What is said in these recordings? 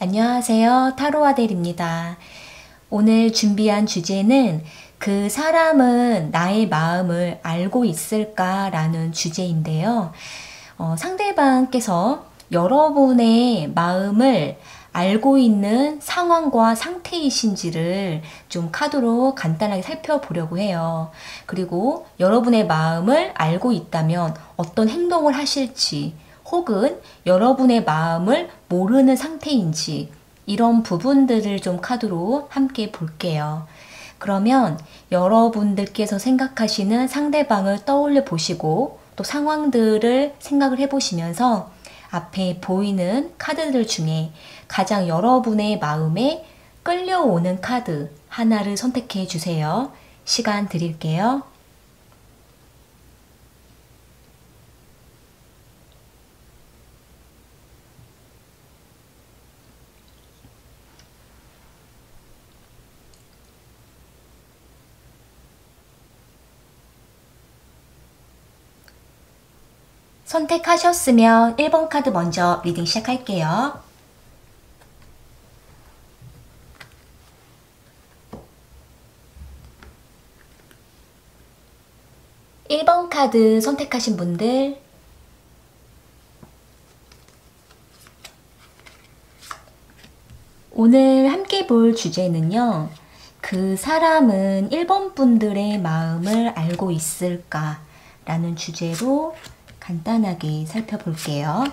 안녕하세요. 타로아델입니다. 오늘 준비한 주제는 그 사람은 나의 마음을 알고 있을까라는 주제인데요. 상대방께서 여러분의 마음을 알고 있는 상황과 상태이신지를 좀 카드로 간단하게 살펴보려고 해요. 그리고 여러분의 마음을 알고 있다면 어떤 행동을 하실지, 혹은 여러분의 마음을 모르는 상태인지, 이런 부분들을 좀 카드로 함께 볼게요. 그러면 여러분들께서 생각하시는 상대방을 떠올려 보시고 또 상황들을 생각을 해보시면서 앞에 보이는 카드들 중에 가장 여러분의 마음에 끌려오는 카드 하나를 선택해 주세요. 시간 드릴게요. 선택하셨으면 1번 카드 먼저 리딩 시작할게요. 1번 카드 선택하신 분들, 오늘 함께 볼 주제는요. 그 사람은 1번 분들의 마음을 알고 있을까? 라는 주제로 간단하게 살펴볼게요.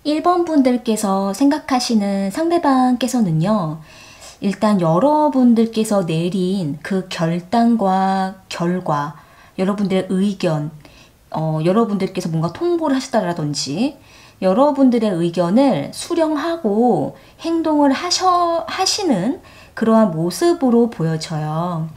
(1번) 분들께서 생각하시는 상대방께서는요, 일단 여러분들께서 내린 그 결단과 결과, 여러분들의 의견, 여러분들께서 뭔가 통보를 하시다라든지 여러분들의 의견을 수령하고 행동을 하시는 그러한 모습으로 보여져요.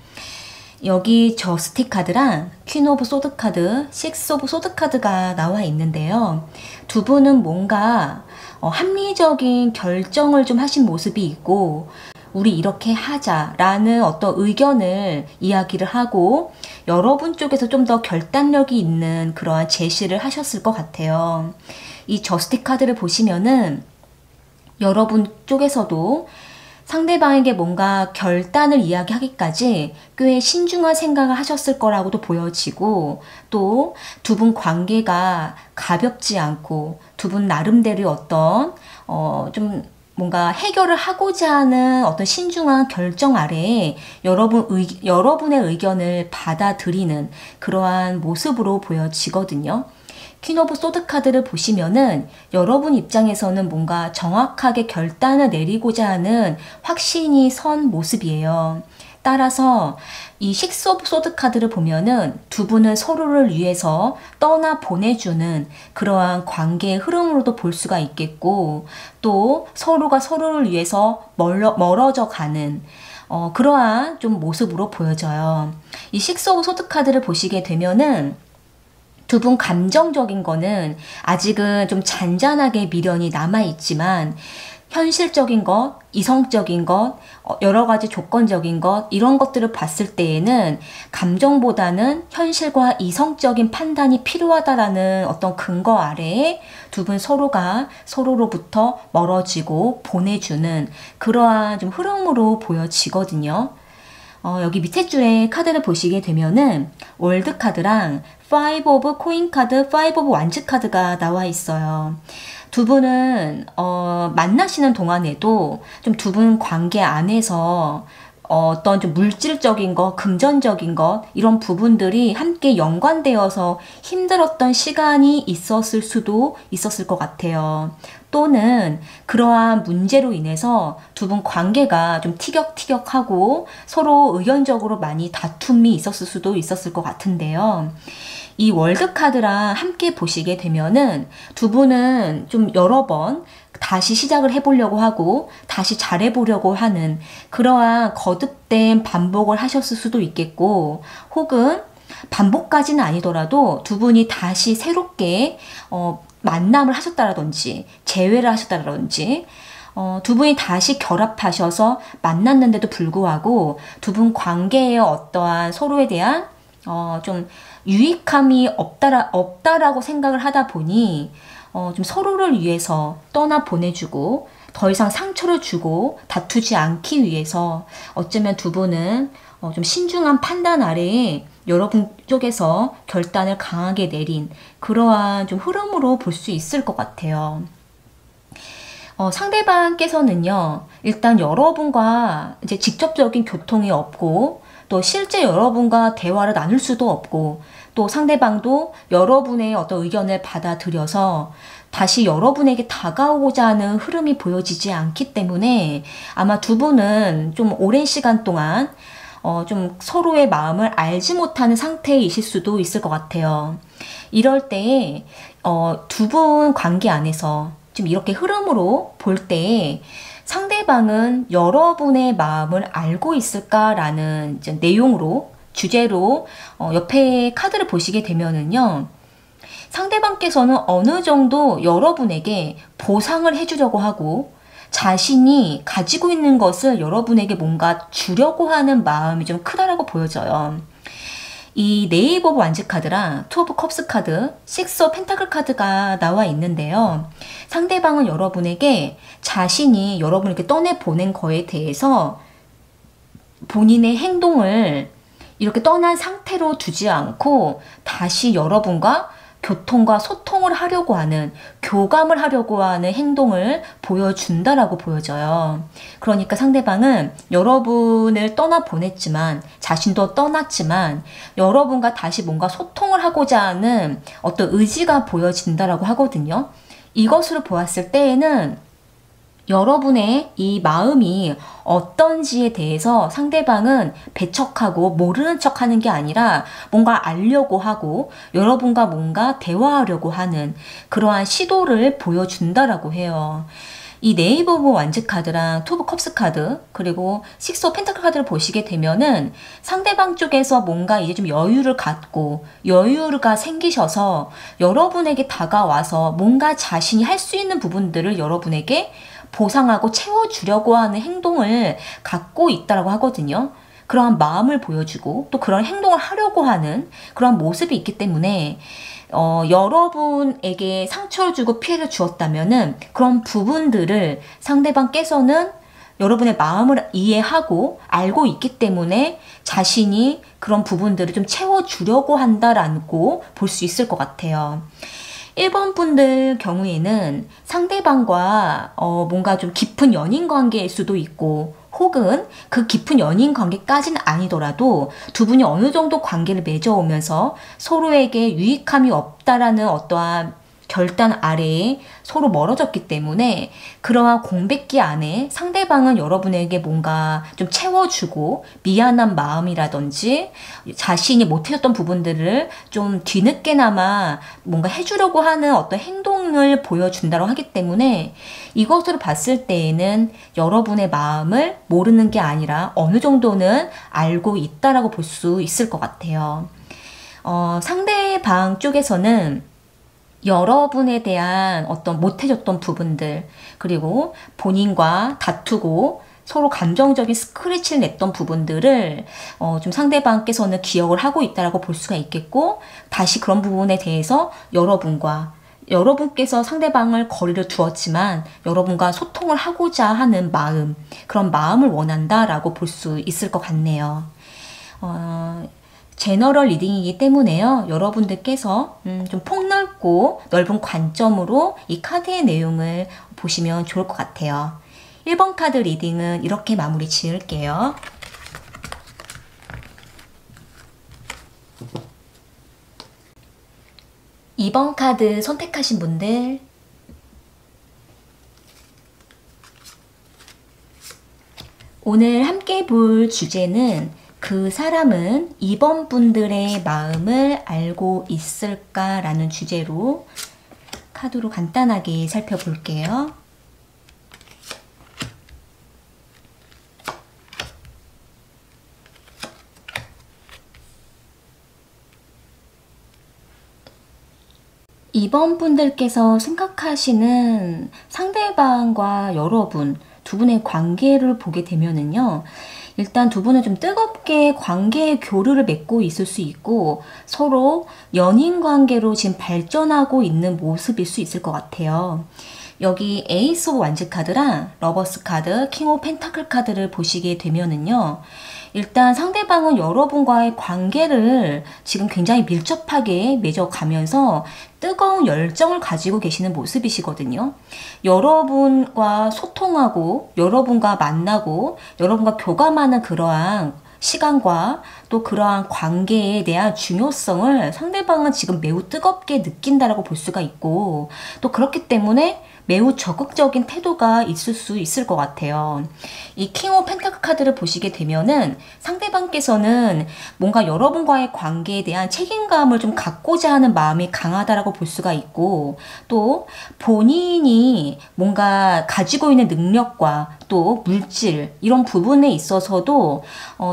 여기 저스티 카드랑 퀸 오브 소드 카드, 식스 오브 소드 카드가 나와 있는데요. 두 분은 뭔가 합리적인 결정을 좀 하신 모습이 있고, 우리 이렇게 하자라는 어떤 의견을 이야기를 하고 여러분 쪽에서 좀 더 결단력이 있는 그러한 제시를 하셨을 것 같아요. 이 저스티 카드를 보시면은 여러분 쪽에서도 상대방에게 뭔가 결단을 이야기하기까지 꽤 신중한 생각을 하셨을 거라고도 보여지고, 또 두 분 관계가 가볍지 않고 두 분 나름대로 어떤 좀 뭔가 해결을 하고자 하는 어떤 신중한 결정 아래에 여러분의 의견을 받아들이는 그러한 모습으로 보여지거든요. 퀸 오브 소드 카드를 보시면은 여러분 입장에서는 뭔가 정확하게 결단을 내리고자 하는 확신이 선 모습이에요. 따라서 이 식스 오브 소드 카드를 보면은 두 분은 서로를 위해서 떠나 보내주는 그러한 관계의 흐름으로도 볼 수가 있겠고, 또 서로가 서로를 위해서 멀어져 가는 그러한 좀 모습으로 보여져요. 이 식스 오브 소드 카드를 보시게 되면은 두 분 감정적인 거는 아직은 좀 잔잔하게 미련이 남아있지만, 현실적인 것, 이성적인 것, 여러 가지 조건적인 것, 이런 것들을 봤을 때에는 감정보다는 현실과 이성적인 판단이 필요하다라는 어떤 근거 아래에 두 분 서로가 서로로부터 멀어지고 보내주는 그러한 좀 흐름으로 보여지거든요. 여기 밑에 줄에 카드를 보시게 되면은 월드 카드랑 파이브 오브 코인 카드, 파이브 오브 완즈 카드가 나와 있어요. 두 분은 만나시는 동안에도 좀 두 분 관계 안에서 어떤 좀 물질적인 것, 금전적인 것, 이런 부분들이 함께 연관되어서 힘들었던 시간이 있었을 수도 있었을 것 같아요. 또는 그러한 문제로 인해서 두 분 관계가 좀 티격태격하고 서로 의견적으로 많이 다툼이 있었을 수도 있었을 것 같은데요. 이 월드 카드랑 함께 보시게 되면은 두 분은 좀 여러 번 다시 시작을 해보려고 하고 다시 잘해보려고 하는 그러한 거듭된 반복을 하셨을 수도 있겠고, 혹은 반복까지는 아니더라도 두 분이 다시 새롭게 만남을 하셨다라든지 재회를 하셨다라든지 두 분이 다시 결합하셔서 만났는데도 불구하고 두 분 관계에 어떠한 서로에 대한 좀 유익함이 없다라고 생각을 하다 보니 좀 서로를 위해서 떠나 보내주고 더 이상 상처를 주고 다투지 않기 위해서 어쩌면 두 분은 좀 신중한 판단 아래에 여러분 쪽에서 결단을 강하게 내린 그러한 좀 흐름으로 볼 수 있을 것 같아요. 상대방께서는요, 일단 여러분과 이제 직접적인 교통이 없고, 또 실제 여러분과 대화를 나눌 수도 없고, 또 상대방도 여러분의 어떤 의견을 받아들여서 다시 여러분에게 다가오고자 하는 흐름이 보여지지 않기 때문에 아마 두 분은 좀 오랜 시간 동안 좀 서로의 마음을 알지 못하는 상태이실 수도 있을 것 같아요. 이럴 때에 두 분 관계 안에서 좀 이렇게 흐름으로 볼 때 상대방은 여러분의 마음을 알고 있을까라는 이제 내용으로 주제로 옆에 카드를 보시게 되면은요. 상대방께서는 어느 정도 여러분에게 보상을 해주려고 하고 자신이 가지고 있는 것을 여러분에게 뭔가 주려고 하는 마음이 좀 크다라고 보여져요. 이 네이버 완즈 카드랑 투 오브 컵스 카드, 식스 오브 펜타클 카드가 나와 있는데요. 상대방은 여러분에게 자신이 여러분에게 떠내보낸 거에 대해서 본인의 행동을 이렇게 떠난 상태로 두지 않고 다시 여러분과 교통과 소통을 하려고 하는, 교감을 하려고 하는 행동을 보여준다라고 보여져요. 그러니까 상대방은 여러분을 떠나보냈지만, 자신도 떠났지만, 여러분과 다시 뭔가 소통을 하고자 하는 어떤 의지가 보여진다라고 하거든요. 이것으로 보았을 때에는 여러분의 이 마음이 어떤지에 대해서 상대방은 배척하고 모르는 척 하는 게 아니라 뭔가 알려고 하고 여러분과 뭔가 대화하려고 하는 그러한 시도를 보여준다라고 해요. 이 네이버 완즈 카드랑 투 오브 컵스 카드 그리고 식스 오브 펜타클 카드를 보시게 되면은 상대방 쪽에서 뭔가 이제 좀 여유를 갖고 여유가 생기셔서 여러분에게 다가와서 뭔가 자신이 할 수 있는 부분들을 여러분에게 보상하고 채워주려고 하는 행동을 갖고 있다고 하거든요. 그러한 마음을 보여주고 또 그런 행동을 하려고 하는 그런 모습이 있기 때문에 여러분에게 상처를 주고 피해를 주었다면은 그런 부분들을 상대방께서는 여러분의 마음을 이해하고 알고 있기 때문에 자신이 그런 부분들을 좀 채워주려고 한다라고 볼 수 있을 것 같아요. 1번 분들 경우에는 상대방과 뭔가 좀 깊은 연인 관계일 수도 있고 혹은 그 깊은 연인 관계까지는 아니더라도 두 분이 어느 정도 관계를 맺어오면서 서로에게 유익함이 없다라는 어떠한 결단 아래에 서로 멀어졌기 때문에 그러한 공백기 안에 상대방은 여러분에게 뭔가 좀 채워주고 미안한 마음이라든지 자신이 못해줬던 부분들을 좀 뒤늦게나마 뭔가 해주려고 하는 어떤 행동을 보여준다고 하기 때문에 이것으로 봤을 때에는 여러분의 마음을 모르는 게 아니라 어느 정도는 알고 있다라고 볼 수 있을 것 같아요. 상대방 쪽에서는 여러분에 대한 어떤 못해줬던 부분들 그리고 본인과 다투고 서로 감정적인 스크래치를 냈던 부분들을 좀 상대방께서는 기억을 하고 있다라고 볼 수가 있겠고 다시 그런 부분에 대해서 여러분께서 상대방을 거리를 두었지만 여러분과 소통을 하고자 하는 마음 그런 마음을 원한다라고 볼 수 있을 것 같네요. 제너럴 리딩이기 때문에요. 여러분들께서 좀 폭넓고 넓은 관점으로 이 카드의 내용을 보시면 좋을 것 같아요. 1번 카드 리딩은 이렇게 마무리 지을게요. (2번) 카드 선택하신 분들 오늘 함께 볼 주제는 그 사람은 2번 분들의 마음을 알고 있을까라는 주제로 카드로 간단하게 살펴볼게요. 이번 분들께서 생각하시는 상대방과 여러분 두 분의 관계를 보게 되면은요. 일단 두 분은 좀 뜨겁게 관계의 교류를 맺고 있을 수 있고 서로 연인 관계로 지금 발전하고 있는 모습일 수 있을 것 같아요. 여기 에이스 오브 완즈 카드랑 러버스 카드, 킹 오브 펜타클 카드를 보시게 되면은요. 일단 상대방은 여러분과의 관계를 지금 굉장히 밀접하게 맺어가면서 뜨거운 열정을 가지고 계시는 모습이시거든요. 여러분과 소통하고 여러분과 만나고 여러분과 교감하는 그러한 시간과 또 그러한 관계에 대한 중요성을 상대방은 지금 매우 뜨겁게 느낀다라고 볼 수가 있고 또 그렇기 때문에 매우 적극적인 태도가 있을 수 있을 것 같아요. 이 킹 오브 펜타클 카드를 보시게 되면은 상대방께서는 뭔가 여러분과의 관계에 대한 책임감을 좀 갖고자 하는 마음이 강하다라고 볼 수가 있고 또 본인이 뭔가 가지고 있는 능력과 또 물질 이런 부분에 있어서도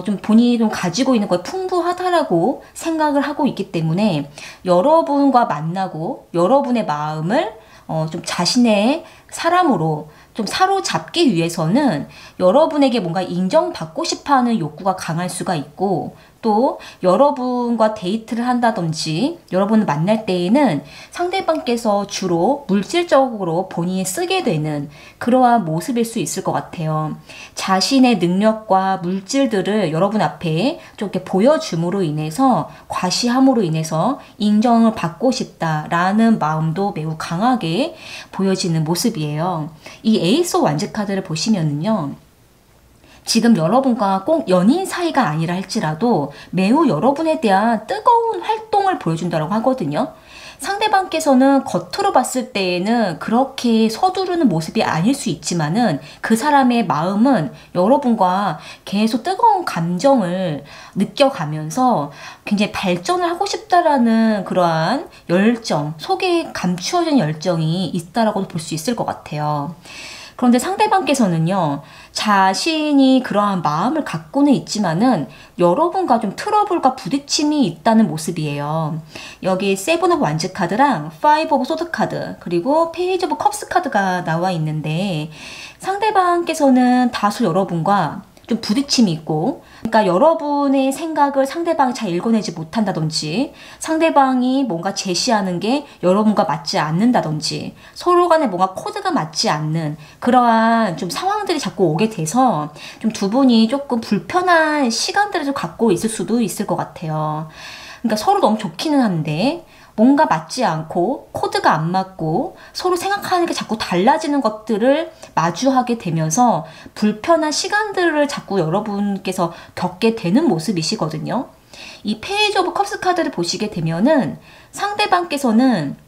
좀 본인이 좀 가지고 있는 걸 풍부하다라고 생각을 하고 있기 때문에 여러분과 만나고 여러분의 마음을 좀 자신의 사람으로 좀 사로잡기 위해서는 여러분에게 뭔가 인정받고 싶어하는 욕구가 강할 수가 있고 또 여러분과 데이트를 한다든지 여러분을 만날 때에는 상대방께서 주로 물질적으로 본인이 쓰게 되는 그러한 모습일 수 있을 것 같아요. 자신의 능력과 물질들을 여러분 앞에 좀 이렇게 보여줌으로 인해서 과시함으로 인해서 인정을 받고 싶다라는 마음도 매우 강하게 보여지는 모습이에요. 이 에이스 오브 완즈 카드를 보시면은요. 지금 여러분과 꼭 연인 사이가 아니라 할지라도 매우 여러분에 대한 뜨거운 활동을 보여준다고 하거든요. 상대방께서는 겉으로 봤을 때에는 그렇게 서두르는 모습이 아닐 수 있지만은 그 사람의 마음은 여러분과 계속 뜨거운 감정을 느껴가면서 굉장히 발전을 하고 싶다라는 그러한 열정, 속에 감추어진 열정이 있다라고 볼 수 있을 것 같아요. 그런데 상대방께서는요, 자신이 그러한 마음을 갖고는 있지만은 여러분과 좀 트러블과 부딪힘이 있다는 모습이에요. 여기 세븐 오브 완즈 카드랑 파이브 오브 소드 카드 그리고 페이지 오브 컵스 카드가 나와 있는데 상대방께서는 다수 여러분과 좀 부딪힘이 있고 그러니까 여러분의 생각을 상대방이 잘 읽어내지 못한다든지 상대방이 뭔가 제시하는 게 여러분과 맞지 않는다든지 서로 간에 뭔가 코드가 맞지 않는 그러한 좀 상황들이 자꾸 오게 돼서 좀 두 분이 조금 불편한 시간들을 좀 갖고 있을 수도 있을 것 같아요. 그러니까 서로 너무 좋기는 한데 뭔가 맞지 않고 코드가 안 맞고 서로 생각하는 게 자꾸 달라지는 것들을 마주하게 되면서 불편한 시간들을 자꾸 여러분께서 겪게 되는 모습이시거든요. 이 페이지 오브 컵스 카드를 보시게 되면은 상대방께서는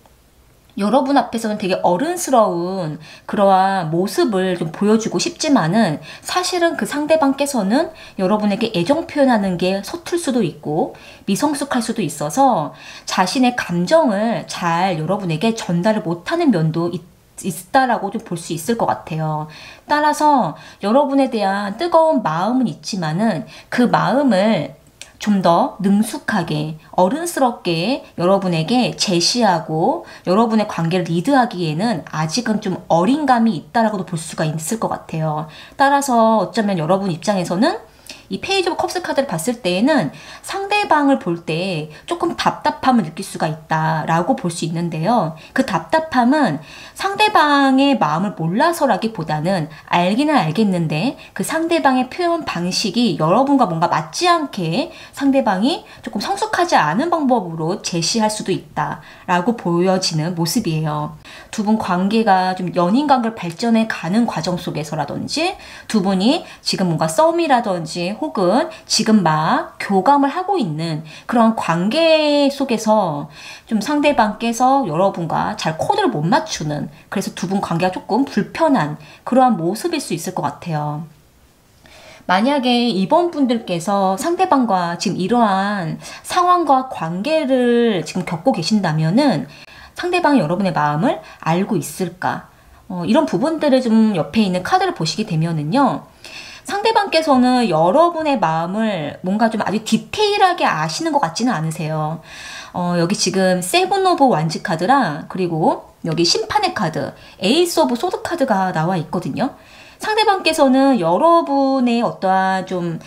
여러분 앞에서는 되게 어른스러운 그러한 모습을 좀 보여주고 싶지만은 사실은 그 상대방께서는 여러분에게 애정 표현하는 게 서툴 수도 있고 미성숙할 수도 있어서 자신의 감정을 잘 여러분에게 전달을 못하는 면도 있다라고 좀 볼 수 있을 것 같아요. 따라서 여러분에 대한 뜨거운 마음은 있지만은 그 마음을 좀 더 능숙하게 어른스럽게 여러분에게 제시하고 여러분의 관계를 리드하기에는 아직은 좀 어린 감이 있다라고도 볼 수가 있을 것 같아요. 따라서 어쩌면 여러분 입장에서는 이 페이지 오브 컵스 카드를 봤을 때에는 상대방을 볼 때 조금 답답함을 느낄 수가 있다라고 볼 수 있는데요. 그 답답함은 상대방의 마음을 몰라서라기보다는 알기는 알겠는데 그 상대방의 표현 방식이 여러분과 뭔가 맞지 않게 상대방이 조금 성숙하지 않은 방법으로 제시할 수도 있다라고 보여지는 모습이에요. 두 분 관계가 좀 연인 관계를 발전해 가는 과정 속에서라든지 두 분이 지금 뭔가 썸이라든지 혹은 지금 막 교감을 하고 있는 그런 관계 속에서 좀 상대방께서 여러분과 잘 코드를 못 맞추는 그래서 두 분 관계가 조금 불편한 그러한 모습일 수 있을 것 같아요. 만약에 이번 분들께서 상대방과 지금 이러한 상황과 관계를 지금 겪고 계신다면은 상대방이 여러분의 마음을 알고 있을까? 이런 부분들을 좀 옆에 있는 카드를 보시게 되면은요. 상대방께서는 여러분의 마음을 뭔가 좀 아주 디테일하게 아시는 것 같지는 않으세요. 여기 지금 세븐 오브 완즈 카드랑 그리고 여기 심판의 카드, 에이스 오브 소드 카드가 나와 있거든요. 상대방께서는 여러분의 어떠한 좀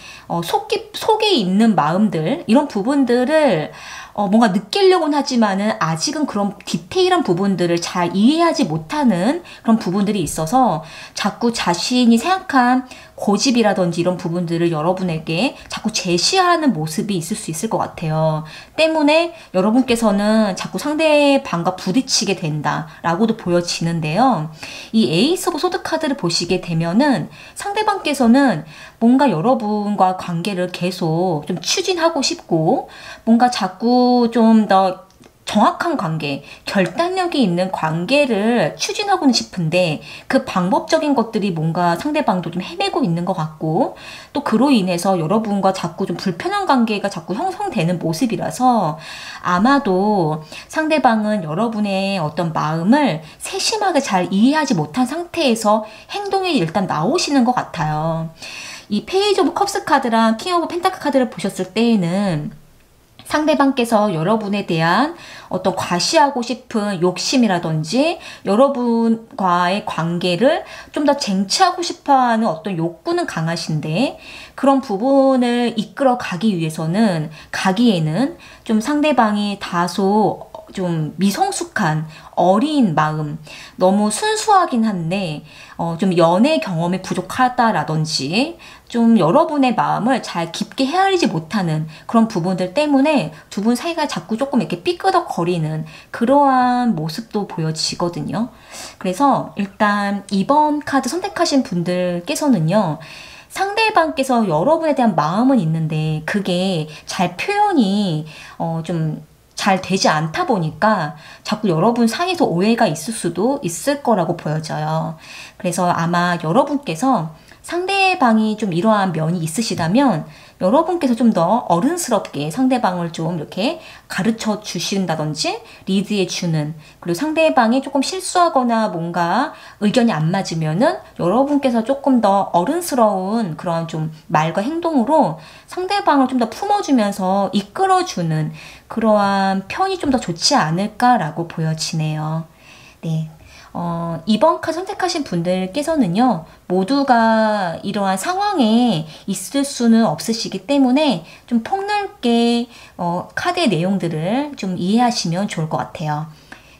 속에 있는 마음들, 이런 부분들을 뭔가 느끼려고는 하지만은 아직은 그런 디테일한 부분들을 잘 이해하지 못하는 그런 부분들이 있어서 자꾸 자신이 생각한 고집이라든지 이런 부분들을 여러분에게 자꾸 제시하는 모습이 있을 수 있을 것 같아요. 때문에 여러분께서는 자꾸 상대방과 부딪히게 된다라고도 보여지는데요. 이 에이스 오브 소드 카드를 보시게 되면은 상대방께서는 뭔가 여러분과 관계를 계속 좀 추진하고 싶고 뭔가 자꾸 좀 더 정확한 관계, 결단력이 있는 관계를 추진하고는 싶은데 그 방법적인 것들이 뭔가 상대방도 좀 헤매고 있는 것 같고 또 그로 인해서 여러분과 자꾸 좀 불편한 관계가 자꾸 형성되는 모습이라서 아마도 상대방은 여러분의 어떤 마음을 세심하게 잘 이해하지 못한 상태에서 행동에 일단 나오시는 것 같아요. 이 페이지 오브 컵스 카드랑 킹 오브 펜타클 카드를 보셨을 때에는 상대방께서 여러분에 대한 어떤 과시하고 싶은 욕심이라든지 여러분과의 관계를 좀 더 쟁취하고 싶어하는 어떤 욕구는 강하신데 그런 부분을 이끌어 가기에는 좀 상대방이 다소 좀 미성숙한 어린 마음, 너무 순수하긴 한데 좀 연애 경험이 부족하다라든지 좀 여러분의 마음을 잘 깊게 헤아리지 못하는 그런 부분들 때문에 두 분 사이가 자꾸 조금 이렇게 삐끄덕거리는 그러한 모습도 보여지거든요. 그래서 일단 이번 카드 선택하신 분들께서는요. 상대방께서 여러분에 대한 마음은 있는데 그게 잘 표현이 좀 잘 되지 않다 보니까 자꾸 여러분 사이에서 오해가 있을 수도 있을 거라고 보여져요. 그래서 아마 여러분께서 상대방이 좀 이러한 면이 있으시다면 여러분께서 좀 더 어른스럽게 상대방을 좀 이렇게 가르쳐 주신다든지 리드해 주는, 그리고 상대방이 조금 실수하거나 뭔가 의견이 안 맞으면은 여러분께서 조금 더 어른스러운 그런 좀 말과 행동으로 상대방을 좀 더 품어주면서 이끌어주는 그러한 편이 좀 더 좋지 않을까라고 보여지네요. 네. 이번 카드 선택하신 분들께서는요, 모두가 이러한 상황에 있을 수는 없으시기 때문에 좀 폭넓게 카드의 내용들을 좀 이해하시면 좋을 것 같아요.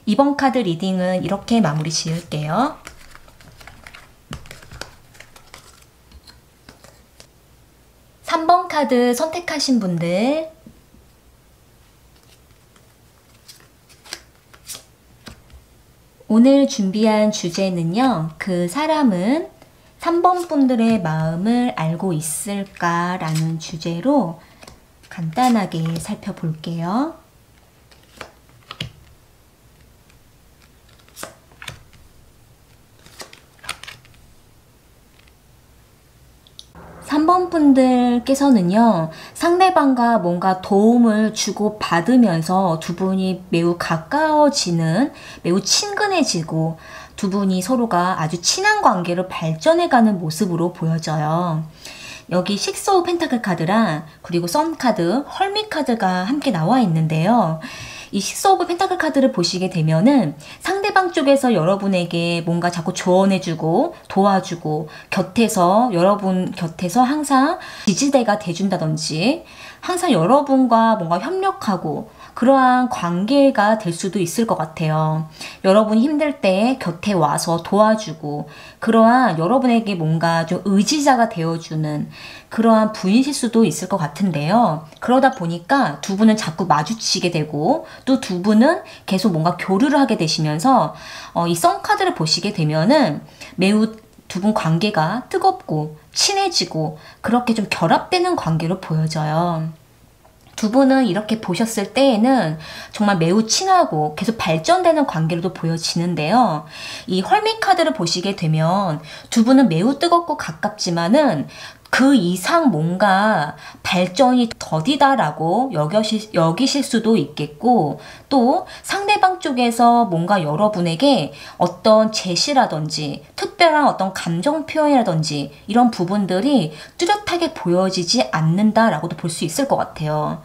이번 카드 리딩은 이렇게 마무리 지을게요. (3번) 카드 선택하신 분들, 오늘 준비한 주제는요, 그 사람은 3번 분들의 마음을 알고 있을까라는 주제로 간단하게 살펴볼게요. (3번) 분들께서는요, 상대방과 뭔가 도움을 주고 받으면서 두 분이 매우 가까워지는, 매우 친근해지고 두 분이 서로가 아주 친한 관계로 발전해가는 모습으로 보여져요. 여기 식스 오브 펜타클 카드랑 그리고 선 카드, 헐밋 카드가 함께 나와 있는데요. 이 식스 오브 펜타클 카드를 보시게 되면은 상대방 쪽에서 여러분에게 뭔가 자꾸 조언해주고 도와주고 여러분 곁에서 항상 지지대가 돼준다든지 항상 여러분과 뭔가 협력하고 그러한 관계가 될 수도 있을 것 같아요. 여러분이 힘들 때 곁에 와서 도와주고 그러한 여러분에게 뭔가 좀 의지자가 되어주는 그러한 분이실 수도 있을 것 같은데요. 그러다 보니까 두 분은 자꾸 마주치게 되고 또 두 분은 계속 뭔가 교류를 하게 되시면서 이 썬카드를 보시게 되면은 매우 두 분 관계가 뜨겁고 친해지고 그렇게 좀 결합되는 관계로 보여져요. 두 분은 이렇게 보셨을 때에는 정말 매우 친하고 계속 발전되는 관계로도 보여지는데요. 이 헐밋 카드를 보시게 되면 두 분은 매우 뜨겁고 가깝지만은 그 이상 뭔가 발전이 더디다라고 여기실 수도 있겠고, 또 상대방 쪽에서 뭔가 여러분에게 어떤 제시라든지 특별한 어떤 감정 표현이라든지 이런 부분들이 뚜렷하게 보여지지 않는다라고도 볼 수 있을 것 같아요.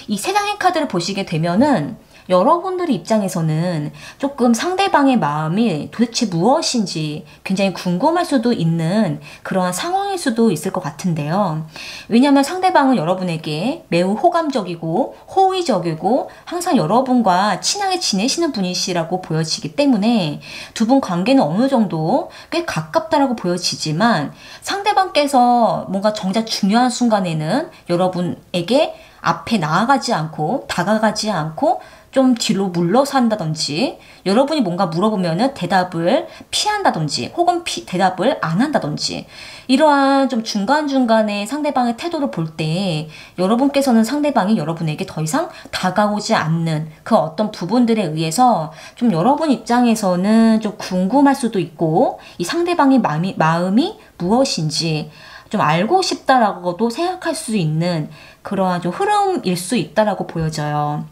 이 세 장의 카드를 보시게 되면은 여러분들의 입장에서는 조금 상대방의 마음이 도대체 무엇인지 굉장히 궁금할 수도 있는 그러한 상황일 수도 있을 것 같은데요. 왜냐하면 상대방은 여러분에게 매우 호감적이고 호의적이고 항상 여러분과 친하게 지내시는 분이시라고 보여지기 때문에 두 분 관계는 어느 정도 꽤 가깝다라고 보여지지만, 상대방께서 뭔가 정작 중요한 순간에는 여러분에게 앞에 나아가지 않고 다가가지 않고 좀 뒤로 물러서 한다든지, 여러분이 뭔가 물어보면은 대답을 피한다든지 혹은 대답을 안 한다든지, 이러한 좀 중간중간에 상대방의 태도를 볼 때 여러분께서는 상대방이 여러분에게 더 이상 다가오지 않는 그 어떤 부분들에 의해서 좀 여러분 입장에서는 좀 궁금할 수도 있고, 이 상대방의 마음이 무엇인지 좀 알고 싶다라고도 생각할 수 있는 그러한 좀 흐름일 수 있다라고 보여져요.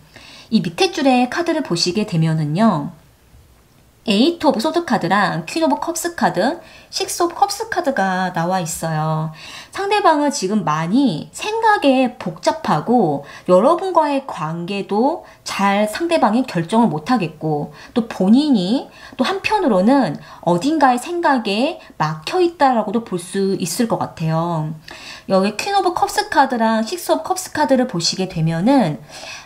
이 밑에 줄의 카드를 보시게 되면은요, 에이트 오브 소드 카드랑 퀸 오브 컵스 카드, 식스 오브 컵스 카드가 나와 있어요. 상대방은 지금 많이 생각에 복잡하고 여러분과의 관계도 잘 상대방이 결정을 못하겠고, 또 본인이 또 한편으로는 어딘가의 생각에 막혀 있다라고도 볼 수 있을 것 같아요. 여기 퀸 오브 컵스 카드랑 식스 오브 컵스 카드를 보시게 되면은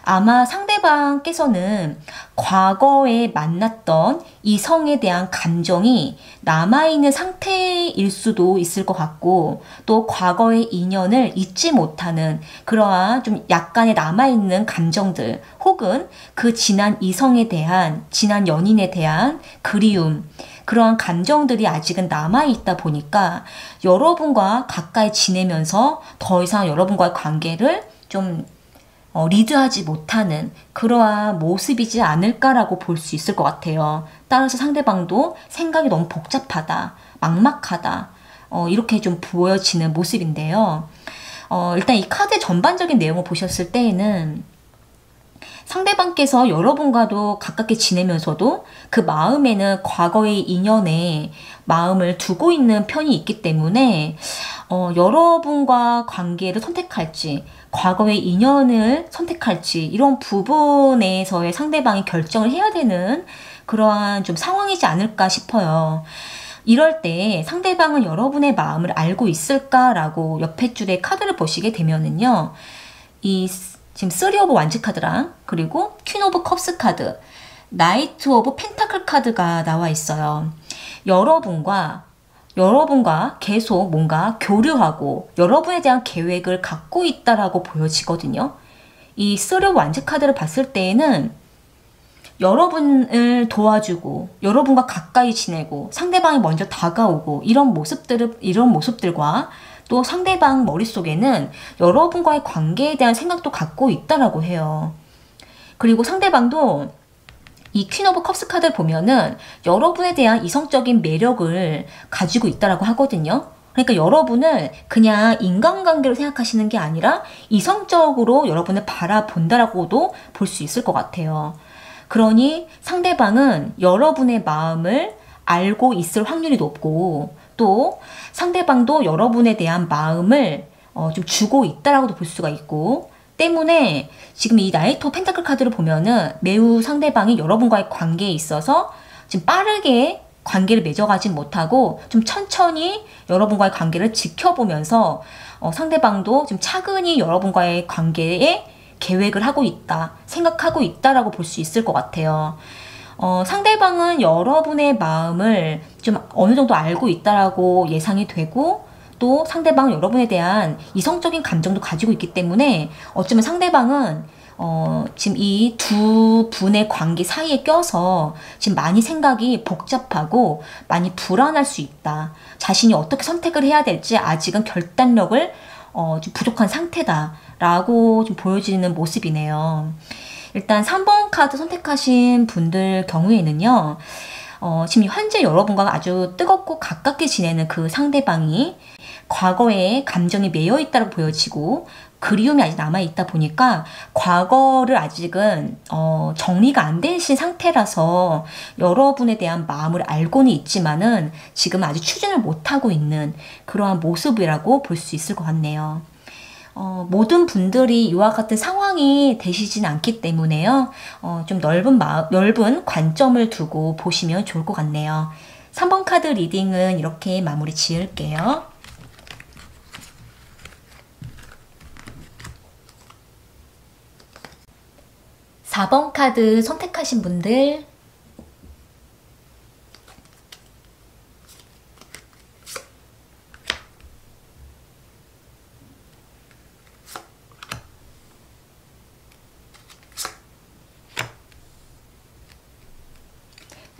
아마 상대방께서는 과거에 만났던 이성에 대한 감정이 남아있는 상태일 수도 있을 것 같고, 또 과거의 인연을 잊지 못하는 그러한 좀 약간의 남아있는 감정들, 혹은 그 지난 이성에 대한, 지난 연인에 대한 그리움, 그러한 감정들이 아직은 남아있다 보니까 여러분과 가까이 지내면서 더 이상 여러분과의 관계를 좀 리드하지 못하는 그러한 모습이지 않을까라고 볼 수 있을 것 같아요. 따라서 상대방도 생각이 너무 복잡하다, 막막하다, 이렇게 좀 보여지는 모습인데요. 일단 이 카드의 전반적인 내용을 보셨을 때에는 상대방께서 여러분과도 가깝게 지내면서도 그 마음에는 과거의 인연에 마음을 두고 있는 편이 있기 때문에 여러분과 관계를 선택할지 과거의 인연을 선택할지 이런 부분에서의 상대방이 결정을 해야 되는 그러한 좀 상황이지 않을까 싶어요. 이럴 때 상대방은 여러분의 마음을 알고 있을까라고 옆에 줄에 카드를 보시게 되면은요, 이 지금 3 오브 완즈 카드랑 그리고 퀸 오브 컵스 카드, 나이트 오브 펜타클 카드가 나와 있어요. 여러분과 계속 뭔가 교류하고 여러분에 대한 계획을 갖고 있다라고 보여지거든요. 이 3 오브 완즈 카드를 봤을 때에는 여러분을 도와주고 여러분과 가까이 지내고 상대방이 먼저 다가오고 이런 모습들과 또 상대방 머릿속에는 여러분과의 관계에 대한 생각도 갖고 있다라고 해요. 그리고 상대방도 이 퀸 오브 컵스 카드를 보면은 여러분에 대한 이성적인 매력을 가지고 있다라고 하거든요. 그러니까 여러분을 그냥 인간관계로 생각하시는 게 아니라 이성적으로 여러분을 바라본다라고도 볼 수 있을 것 같아요. 그러니 상대방은 여러분의 마음을 알고 있을 확률이 높고, 또 상대방도 여러분에 대한 마음을 좀 주고 있다라고도 볼 수가 있고, 때문에 지금 이 나이트 오브 펜타클 카드를 보면은 매우 상대방이 여러분과의 관계에 있어서 지금 빠르게 관계를 맺어가진 못하고 좀 천천히 여러분과의 관계를 지켜보면서 상대방도 좀 차근히 여러분과의 관계에 계획을 하고 있다, 생각하고 있다라고 볼 수 있을 것 같아요. 상대방은 여러분의 마음을 좀 어느 정도 알고 있다라고 예상이 되고, 또 상대방은 여러분에 대한 이성적인 감정도 가지고 있기 때문에 어쩌면 상대방은 지금 이 두 분의 관계 사이에 껴서 지금 많이 생각이 복잡하고 많이 불안할 수 있다. 자신이 어떻게 선택을 해야 될지 아직은 결단력을 좀 부족한 상태다라고 좀 보여지는 모습이네요. 일단 3번 카드 선택하신 분들 경우에는요, 지금 현재 여러분과 아주 뜨겁고 가깝게 지내는 그 상대방이 과거에 감정이 매여 있다고 보여지고 그리움이 아직 남아있다 보니까 과거를 아직은 정리가 안 되신 상태라서 여러분에 대한 마음을 알고는 있지만은 지금 아직 추진을 못하고 있는 그러한 모습이라고 볼 수 있을 것 같네요. 모든 분들이 이와 같은 상황이 되시진 않기 때문에요. 좀 넓은 관점을 두고 보시면 좋을 것 같네요. 3번 카드 리딩은 이렇게 마무리 지을게요. 4번 카드 선택하신 분들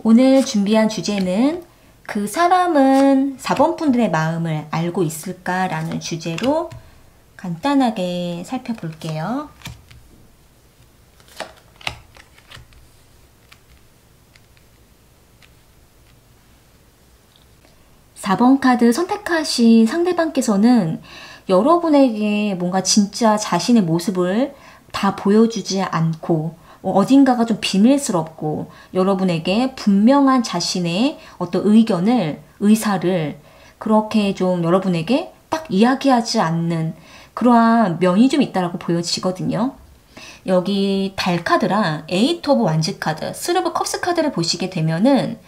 오늘 준비한 주제는 그 사람은 4번 분들의 마음을 알고 있을까라는 주제로 간단하게 살펴볼게요. 4번 카드 선택하신 상대방께서는 여러분에게 뭔가 진짜 자신의 모습을 다 보여주지 않고 어딘가가 좀 비밀스럽고 여러분에게 분명한 자신의 어떤 의사를 그렇게 좀 여러분에게 딱 이야기하지 않는 그러한 면이 좀 있다라고 보여지거든요. 여기 달 카드랑 에이트 오브 완즈 카드, 쓰리 오브 컵스 카드를 보시게 되면은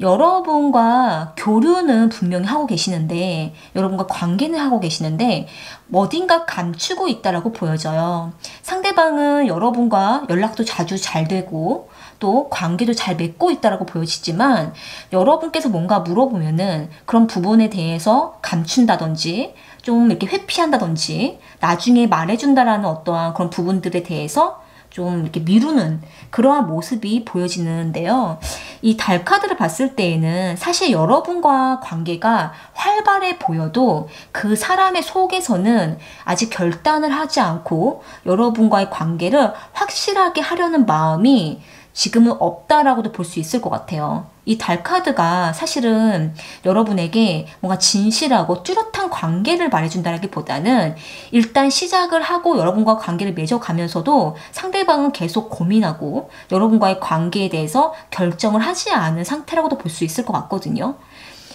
여러분과 교류는 분명히 하고 계시는데 여러분과 관계는 하고 계시는데 어딘가 감추고 있다라고 보여져요. 상대방은 여러분과 연락도 자주 잘 되고 또 관계도 잘 맺고 있다라고 보여지지만 여러분께서 뭔가 물어보면은 그런 부분에 대해서 감춘다든지 좀 이렇게 회피한다든지 나중에 말해준다라는 어떠한 그런 부분들에 대해서 좀 이렇게 미루는 그러한 모습이 보여지는데요. 이 달 카드를 봤을 때에는 사실 여러분과 관계가 활발해 보여도 그 사람의 속에서는 아직 결단을 하지 않고 여러분과의 관계를 확실하게 하려는 마음이 지금은 없다라고도 볼 수 있을 것 같아요. 이 달 카드가 사실은 여러분에게 뭔가 진실하고 뚜렷한 관계를 말해준다기보다는 일단 시작을 하고 여러분과 관계를 맺어가면서도 상대방은 계속 고민하고 여러분과의 관계에 대해서 결정을 하지 않은 상태라고도 볼 수 있을 것 같거든요.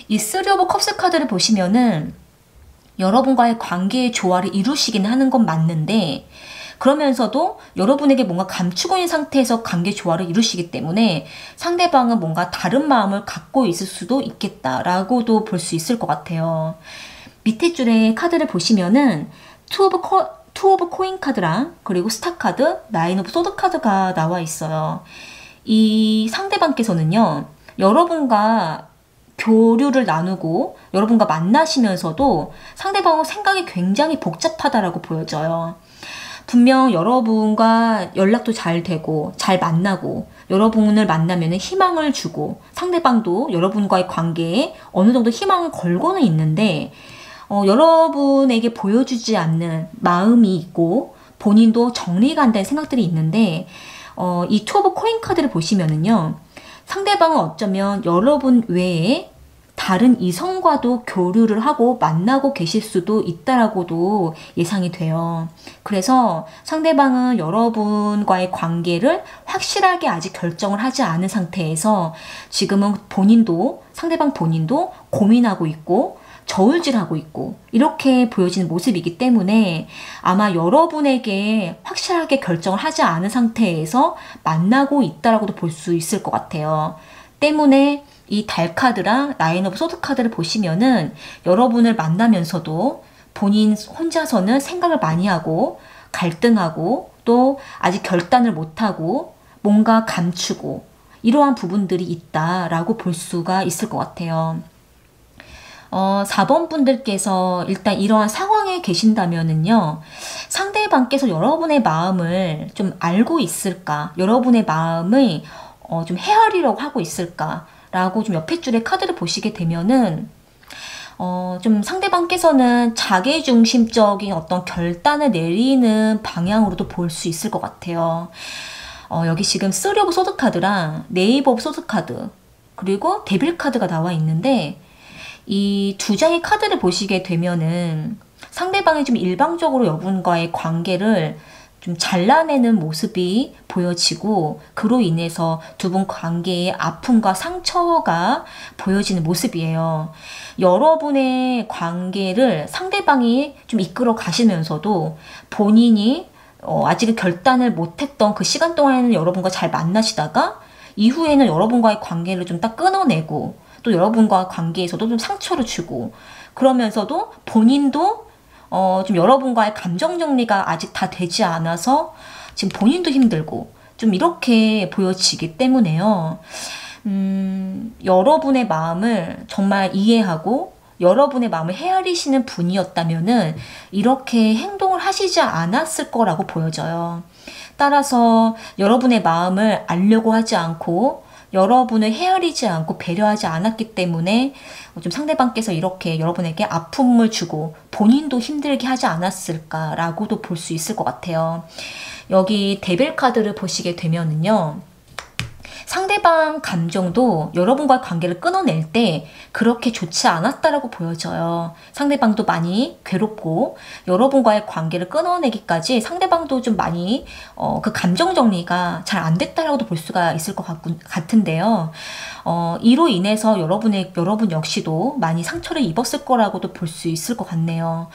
이 쓰리 오브 컵스 카드를 보시면은 여러분과의 관계의 조화를 이루시기는 하는 건 맞는데 그러면서도 여러분에게 뭔가 감추고 있는 상태에서 관계 조화를 이루시기 때문에 상대방은 뭔가 다른 마음을 갖고 있을 수도 있겠다라고도 볼 수 있을 것 같아요. 밑에 줄에 카드를 보시면은 투 오브 코인 카드랑 그리고 스타 카드, 나인 오브 소드 카드가 나와 있어요. 이 상대방께서는요, 여러분과 교류를 나누고 여러분과 만나시면서도 상대방은 생각이 굉장히 복잡하다라고 보여져요. 분명 여러분과 연락도 잘 되고 잘 만나고 여러분을 만나면 희망을 주고 상대방도 여러분과의 관계에 어느 정도 희망을 걸고는 있는데 여러분에게 보여주지 않는 마음이 있고 본인도 정리가 안 된 생각들이 있는데 이 투 오브 코인 카드를 보시면은요, 상대방은 어쩌면 여러분 외에 다른 이성과도 교류를 하고 만나고 계실 수도 있다라고도 예상이 돼요. 그래서 상대방은 여러분과의 관계를 확실하게 아직 결정을 하지 않은 상태에서 지금은 상대방 본인도 고민하고 있고 저울질하고 있고 이렇게 보여지는 모습이기 때문에 아마 여러분에게 확실하게 결정을 하지 않은 상태에서 만나고 있다라고도 볼 수 있을 것 같아요. 때문에 이 달 카드랑 나인 오브 소드 카드를 보시면은 여러분을 만나면서도 본인 혼자서는 생각을 많이 하고 갈등하고 또 아직 결단을 못하고 뭔가 감추고 이러한 부분들이 있다라고 볼 수가 있을 것 같아요. 4번 분들께서 일단 이러한 상황에 계신다면은요, 상대방께서 여러분의 마음을 좀 알고 있을까? 여러분의 마음을 좀 헤아리려고 하고 있을까? 라고 좀 옆에 줄에 카드를 보시게 되면은 좀 상대방께서는 자기중심적인 어떤 결단을 내리는 방향으로도 볼 수 있을 것 같아요. 여기 지금 쓰리 오브 소드 카드랑 네이버 오브 소드 카드 그리고 데빌 카드가 나와 있는데 이 두 장의 카드를 보시게 되면은 상대방이 좀 일방적으로 여러분과의 관계를 좀 잘라내는 모습이 보여지고 그로 인해서 두 분 관계의 아픔과 상처가 보여지는 모습이에요. 여러분의 관계를 상대방이 좀 이끌어 가시면서도 본인이 아직은 결단을 못했던 그 시간 동안에는 여러분과 잘 만나시다가 이후에는 여러분과의 관계를 좀 딱 끊어내고 또 여러분과 관계에서도 좀 상처를 주고 그러면서도 본인도 좀 여러분과의 감정 정리가 아직 다 되지 않아서 지금 본인도 힘들고 좀 이렇게 보여지기 때문에요. 여러분의 마음을 정말 이해하고 여러분의 마음을 헤아리시는 분이었다면은 이렇게 행동을 하시지 않았을 거라고 보여져요. 따라서 여러분의 마음을 알려고 하지 않고 여러분을 헤아리지 않고 배려하지 않았기 때문에 좀 상대방께서 이렇게 여러분에게 아픔을 주고 본인도 힘들게 하지 않았을까라고도 볼 수 있을 것 같아요. 여기 데빌 카드를 보시게 되면은요. 상대방 감정도 여러분과의 관계를 끊어낼 때 그렇게 좋지 않았다라고 보여져요. 상대방도 많이 괴롭고 여러분과의 관계를 끊어내기까지 상대방도 좀 많이 그 감정 정리가 잘 안 됐다라고도 볼 수가 있을 것 같은데요. 이로 인해서 여러분 역시도 많이 상처를 입었을 거라고도 볼 수 있을 것 같네요.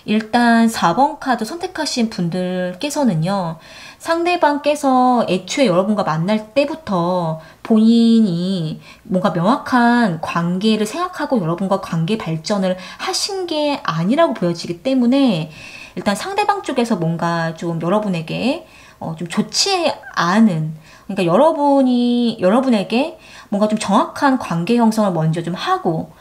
일단 4번 카드 선택하신 분들께서는요. 상대방께서 애초에 여러분과 만날 때부터 본인이 뭔가 명확한 관계를 생각하고 여러분과 관계 발전을 하신 게 아니라고 보여지기 때문에 일단 상대방 쪽에서 뭔가 좀 여러분에게 좀 좋지 않은 그러니까 여러분에게 뭔가 좀 정확한 관계 형성을 먼저 좀 하고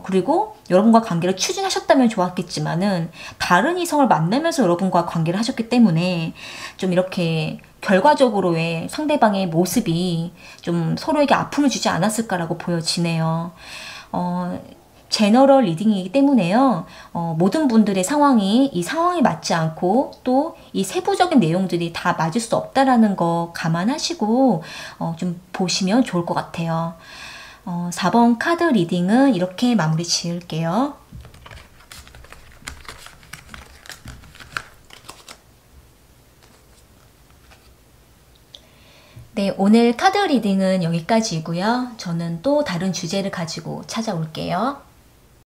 그리고 여러분과 관계를 추진하셨다면 좋았겠지만은 다른 이성을 만나면서 여러분과 관계를 하셨기 때문에 좀 이렇게 결과적으로의 상대방의 모습이 좀 서로에게 아픔을 주지 않았을까라고 보여지네요. 제너럴 리딩이기 때문에요. 모든 분들의 상황이 이 상황에 맞지 않고 또 이 세부적인 내용들이 다 맞을 수 없다라는 거 감안하시고 좀 보시면 좋을 것 같아요. 4번 카드 리딩은 이렇게 마무리 지을게요. 네, 오늘 카드 리딩은 여기까지이고요. 저는 또 다른 주제를 가지고 찾아올게요.